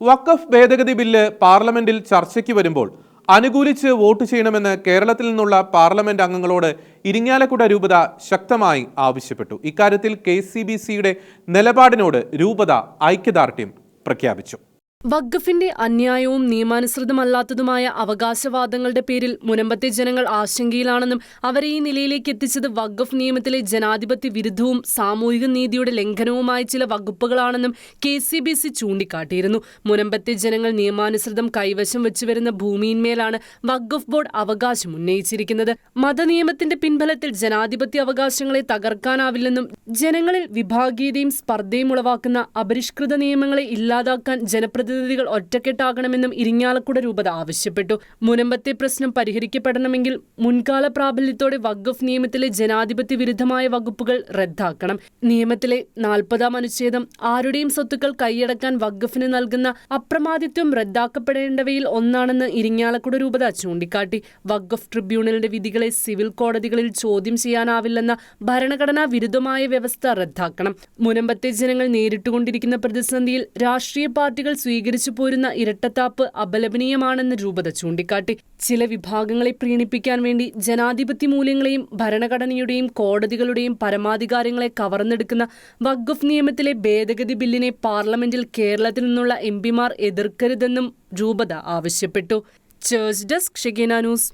വഖഫ് ഭേദഗതി ബില്ല് പാർലമെന്റിൽ ചർച്ചയ്ക്ക് വരുമ്പോൾ അനുകൂലിച്ച് വോട്ട് ചെയ്യണമെന്ന് കേരളത്തിൽ നിന്നുള്ള പാർലമെന്റ് അംഗങ്ങളോട് ഇരിങ്ങാലക്കുട രൂപത ശക്തമായി ആവശ്യപ്പെട്ടു. ഇക്കാര്യത്തിൽ KCBCയുടെ നിലപാടിനോട് രൂപത ഐക്യദാർഢ്യം പ്രഖ്യാപിച്ചു. വഖഫിന്റെ അന്യായവും നിയമാനുസൃതമല്ലാത്തതുമായ അവകാശവാദങ്ങളുടെ പേരിൽ മുനമ്പത്തെ ജനങ്ങൾ ആശങ്കയിലാണെന്നും അവരെ ഈ നിലയിലേക്ക് എത്തിച്ചത് വഖഫ് നിയമത്തിലെ ജനാധിപത്യ വിരുദ്ധവും സാമൂഹിക നീതിയുടെ ലംഘനവുമായ ചില വകുപ്പുകളാണെന്നും KCBC ചൂണ്ടിക്കാട്ടിയിരുന്നു. മുനമ്പത്തെ ജനങ്ങൾ നിയമാനുസൃതം കൈവശം വെച്ചുവരുന്ന ഭൂമിയിന്മേലാണ് വഖഫ് ബോർഡ് അവകാശം ഉന്നയിച്ചിരിക്കുന്നത്. മതനിയമത്തിന്റെ പിൻബലത്തിൽ ജനാധിപത്യ അവകാശങ്ങളെ തകർക്കാനാവില്ലെന്നും ജനങ്ങളിൽ വിഭാഗീയതയും സ്പർദ്ധയും ഉളവാക്കുന്ന അപരിഷ്കൃത നിയമങ്ങളെ ഇല്ലാതാക്കാൻ ജനപ്രതിനിധികൾ ഒറ്റക്കെട്ടാകണമെന്നും ഇരിങ്ങാലക്കുട രൂപത ആവശ്യപ്പെട്ടു. മുനമ്പത്തെ പ്രശ്നം പരിഹരിക്കപ്പെടണമെങ്കിൽ മുൻകാല പ്രാബല്യത്തോടെ വഖഫ് നിയമത്തിലെ ജനാധിപത്യ വിരുദ്ധമായ വകുപ്പുകൾ റദ്ദാക്കണം. നിയമത്തിലെ 40-ാം അനുച്ഛേദം ആരുടെയും സ്വത്തുക്കൾ കൈയടക്കാൻ വഖഫിന് നൽകുന്ന അപ്രമാദിത്വം റദ്ദാക്കപ്പെടേണ്ടവയിൽ ഒന്നാണെന്ന് ഇരിങ്ങാലക്കുട രൂപത ചൂണ്ടിക്കാട്ടി. വഖഫ് ട്രിബ്യൂണലിന്റെ വിധികളെ സിവിൽ കോടതികളിൽ ചോദ്യം ചെയ്യാനാവില്ലെന്ന ഭരണഘടനാ വിരുദ്ധമായ വ്യവസ്ഥ റദ്ദാക്കണം. മുനമ്പത്തെ ജനങ്ങൾ നേരിട്ടുകൊണ്ടിരിക്കുന്ന പ്രതിസന്ധിയിൽ രാഷ്ട്രീയ പാർട്ടികൾ സ്വീകരിച്ചു പോരുന്ന ഇരട്ടത്താപ്പ് അപലപനീയമാണെന്ന് രൂപത ചൂണ്ടിക്കാട്ടി. ചില വിഭാഗങ്ങളെ പ്രീണിപ്പിക്കാൻ വേണ്ടി ജനാധിപത്യ മൂല്യങ്ങളെയും ഭരണഘടനയുടെയും കോടതികളുടെയും പരമാധികാരങ്ങളെ കവർന്നെടുക്കുന്ന വഖഫ് നിയമത്തിലെ ഭേദഗതി ബില്ലിനെ പാർലമെന്റിൽ കേരളത്തിൽ നിന്നുള്ള MP മാർ എതിർക്കരുതെന്നും രൂപത ആവശ്യപ്പെട്ടു. Church desk Shegeena news.